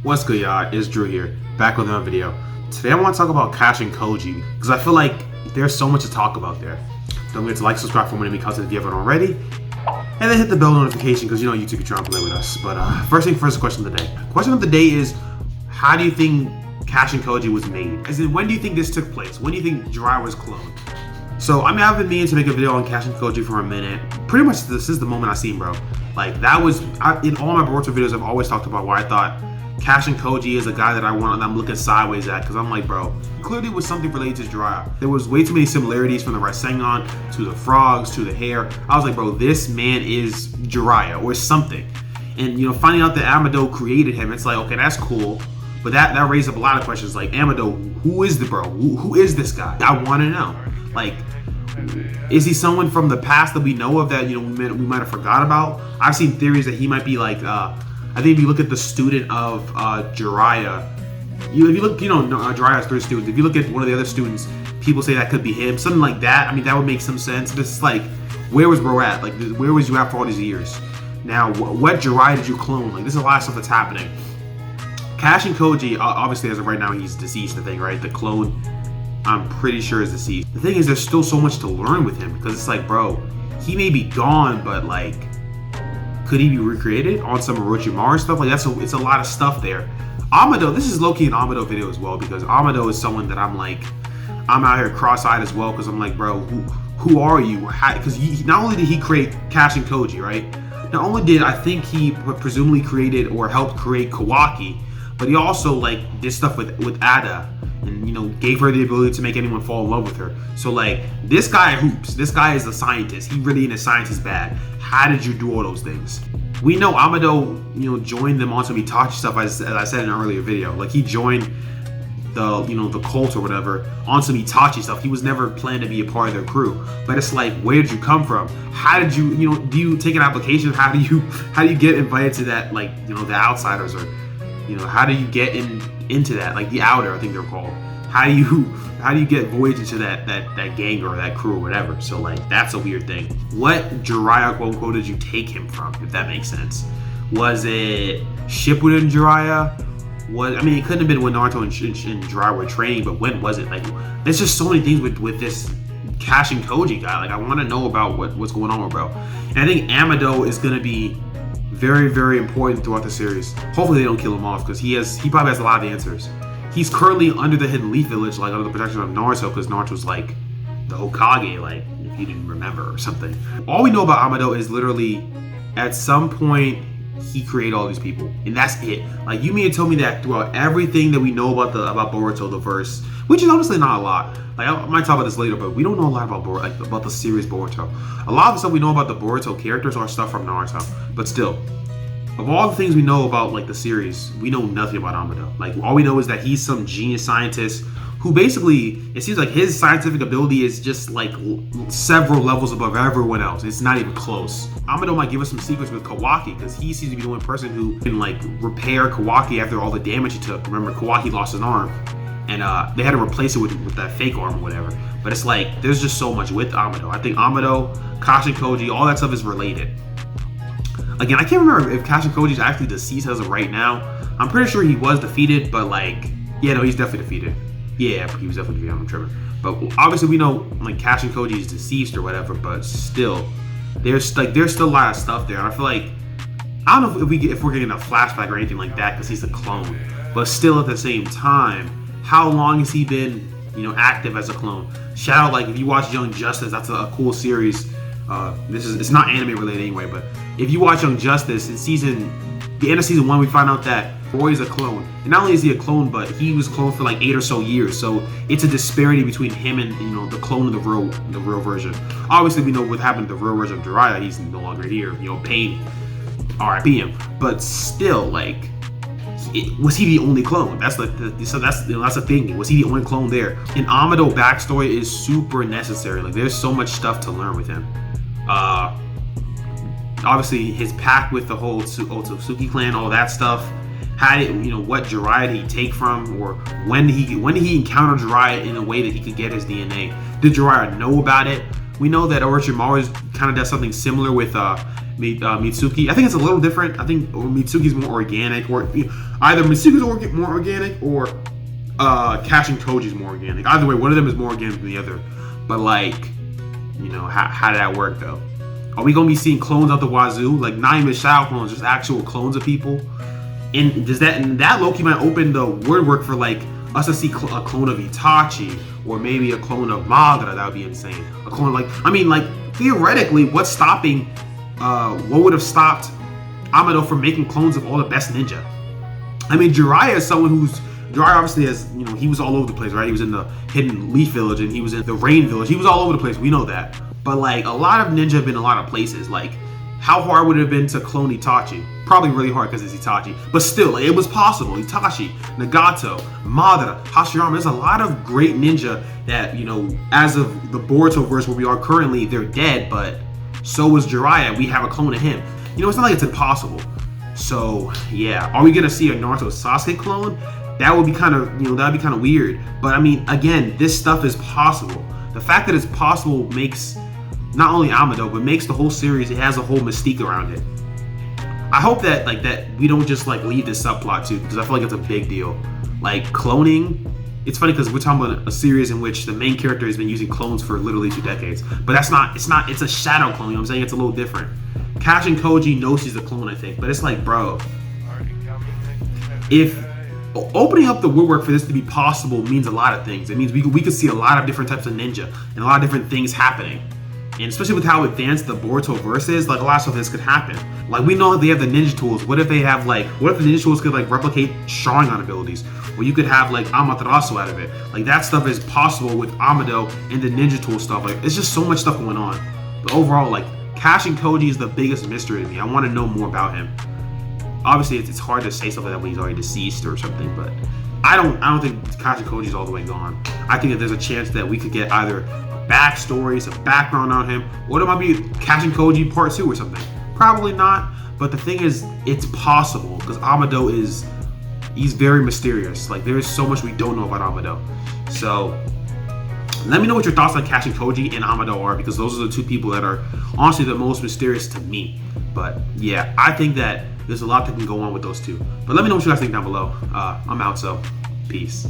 What's good, y'all? It's Drew here, back with another video. Today I want to talk about Kashin Koji, because I feel like there's so much to talk about there. Don't forget to like, subscribe for more because if you haven't already, and then hit the bell notification because you know YouTube is trying to play with us. But first thing first, question of the day. Question of the day is, how do you think Kashin Koji was made? As in, when do you think this took place? When do you think Jiraiya was cloned? So, I mean, I've been meaning to make a video on Kashin Koji for a minute. Pretty much this is the moment I seen, bro. Like, that was, in all my Boruto videos, I've always talked about where I thought Kashin Koji is a guy that I'm looking sideways at, because I'm like, bro, clearly it was something related to Jiraiya. There was way too many similarities from the Rasengan to the frogs to the hair. I was like, bro, this man is Jiraiya or something. And, you know, finding out that Amado created him, it's like, okay, that's cool. But that raised up a lot of questions, like, Amado, who is the bro? Who is this guy? I want to know. Like, is he someone from the past that we know of that, you know, we might have forgot about? I've seen theories that he might be like, I think if you look at the student of Jiraiya, if you look, you know, Jiraiya has 3 students. If you look at one of the other students, people say that could be him, something like that. I mean, that would make some sense. But it's like, where was bro at? Like, where was you at for all these years? Now, what Jiraiya did you clone? Like, there's a lot of stuff that's happening. Kashin Koji, obviously, as of right now, he's deceased, I think, right? The clone, I'm pretty sure, is deceased. The thing is, there's still so much to learn with him, because it's like, bro, he may be gone, but like, could he be recreated on some Orochimaru stuff? Like, it's a lot of stuff there. Amado, this is low-key an Amado video as well, because Amado is someone that I'm like, I'm out here cross-eyed as well, because I'm like, bro, who are you? Because not only did he create Kashin Koji, right? Not only did I think he presumably created or helped create Kawaki, but he also like did stuff with Ada, and you know, gave her the ability to make anyone fall in love with her. So like, this guy hoops. This guy is a scientist. He really in a scientist bag. How did you do all those things? We know Amado, you know, joined them on some Itachi stuff, as I said in an earlier video. Like, he joined the, you know, the cult or whatever on some Itachi stuff. He was never planned to be a part of their crew. But it's like, where did you come from? How did you, you know, do you take an application? How do you get invited to that, like, you know, the outsiders, or, you know, how do you get into that, like the outer, I think they're called. How do you get voyaged into that gang or that crew or whatever? So like, that's a weird thing. What Jiraiya, quote unquote, did you take him from, if that makes sense? Was it Shippuden Jiraiya? I mean, it couldn't have been when Naruto and Jiraiya were training, but when was it? Like, there's just so many things with this Kashin Koji guy. Like, I want to know about what's going on with bro. And I think Amado is gonna be very, very important throughout the series. Hopefully they don't kill him off, because he probably has a lot of answers. He's currently under the Hidden Leaf Village, like under the protection of Naruto, because Naruto's like the Hokage, like, if you didn't remember or something. All we know about Amado is literally, at some point, he created all these people, and that's it. Like, you mean to tell me that throughout everything that we know about Boruto, the verse, which is honestly not a lot. Like, I might talk about this later, but we don't know a lot about the series Boruto. A lot of the stuff we know about the Boruto characters are stuff from Naruto, but still, of all the things we know about like the series, we know nothing about Amado. Like, all we know is that he's some genius scientist who basically, it seems like his scientific ability is just like several levels above everyone else. It's not even close. Amado might give us some secrets with Kawaki, because he seems to be the only person who can like repair Kawaki after all the damage he took. Remember, Kawaki lost an arm, and they had to replace it with that fake arm or whatever. But it's like, there's just so much with Amado. I think Amado, Kashin Koji, all that stuff is related. Again, I can't remember if Kashin Koji is actually deceased as of right now. I'm pretty sure he was defeated, but like, yeah, no, he's definitely defeated. Yeah, he was definitely defeated, I'm tripping. But obviously we know like Kashin Koji is deceased or whatever, but still, there's still a lot of stuff there. And I feel like, I don't know if we're getting a flashback or anything like that, because he's a clone. But still, at the same time, how long has he been, you know, active as a clone? Shout out, like, if you watch Young Justice, that's a cool series. It's not anime related anyway, but if you watch Young Justice, in the end of season 1, we find out that Roy is a clone. And not only is he a clone, but he was cloned for like 8 or so years. So it's a disparity between him and, you know, the clone of the real version. Obviously, we know what happened to the real version of Jiraiya. He's no longer here. You know, pain, R.I.P. him. But still, like, was he the only clone? That's the thing. Was he the only clone there? And Amado backstory is super necessary. Like, there's so much stuff to learn with him. Obviously, his pact with the whole Otsutsuki clan, all that stuff. How did, you know, what Jiraiya did he take from, or when did he encounter Jiraiya in a way that he could get his DNA? Did Jiraiya know about it? We know that Orochimaru kind of does something similar with Mitsuki. I think it's a little different. I think Mitsuki's more organic, or either Mitsuki's more organic or Kashin Koji's more organic. Either way, one of them is more organic than the other. But like, you know, how did that work though? Are we gonna be seeing clones out the wazoo? Like not even shadow clones, just actual clones of people? And that low-key might open the woodwork for like us to see a clone of Itachi, or maybe a clone of Madara. That would be insane. A clone like, I mean, like theoretically, what's stopping? What would have stopped Amado from making clones of all the best ninja? I mean, Jiraya is someone who's Jiraiya obviously has, you know, he was all over the place, right? He was in the Hidden Leaf Village and he was in the Rain Village. He was all over the place. We know that. But like a lot of ninja have been in a lot of places. Like, how hard would it have been to clone Itachi? Probably really hard because it's Itachi. But still, like, it was possible. Itachi, Nagato, Madara, Hashirama. There's a lot of great ninja that, you know, as of the Boruto verse where we are currently, they're dead, but so was Jiraiya. We have a clone of him. You know, it's not like it's impossible. So yeah, are we gonna see a Naruto Sasuke clone? That would be kind of, you know, that would be kind of weird. But I mean, again, this stuff is possible. The fact that it's possible makes not only Amado, but makes the whole series, it has a whole mystique around it. I hope that we don't just like leave this subplot too, because I feel like it's a big deal. Like cloning, it's funny because we're talking about a series in which the main character has been using clones for literally 2 decades. But that's not, it's a shadow clone, you know what I'm saying? It's a little different. Kashin Koji knows she's a clone, I think, but it's like, bro, if opening up the woodwork for this to be possible means a lot of things. It means we could see a lot of different types of ninja and a lot of different things happening. And especially with how advanced the Boruto verse is, like a lot of stuff this could happen. Like we know that they have the ninja tools. What if they have like, what if the ninja tools could like replicate Sharingan abilities? Or you could have like Amaterasu out of it. Like that stuff is possible with Amado and the ninja tool stuff. Like it's just so much stuff going on. But overall, like Kashin Koji is the biggest mystery to me. I want to know more about him. Obviously, it's hard to say something like that when he's already deceased or something, but I don't think Kashin Koji's all the way gone. I think that there's a chance that we could get either a backstory, some background on him, or it might be Kashin Koji Part 2 or something. Probably not, but the thing is, it's possible, because Amado he's very mysterious. Like, there is so much we don't know about Amado. So, let me know what your thoughts on Kashin Koji and Amado are, because those are the 2 people that are honestly the most mysterious to me. But yeah, I think that there's a lot that can go on with those 2. But let me know what you guys think down below. I'm out, so peace.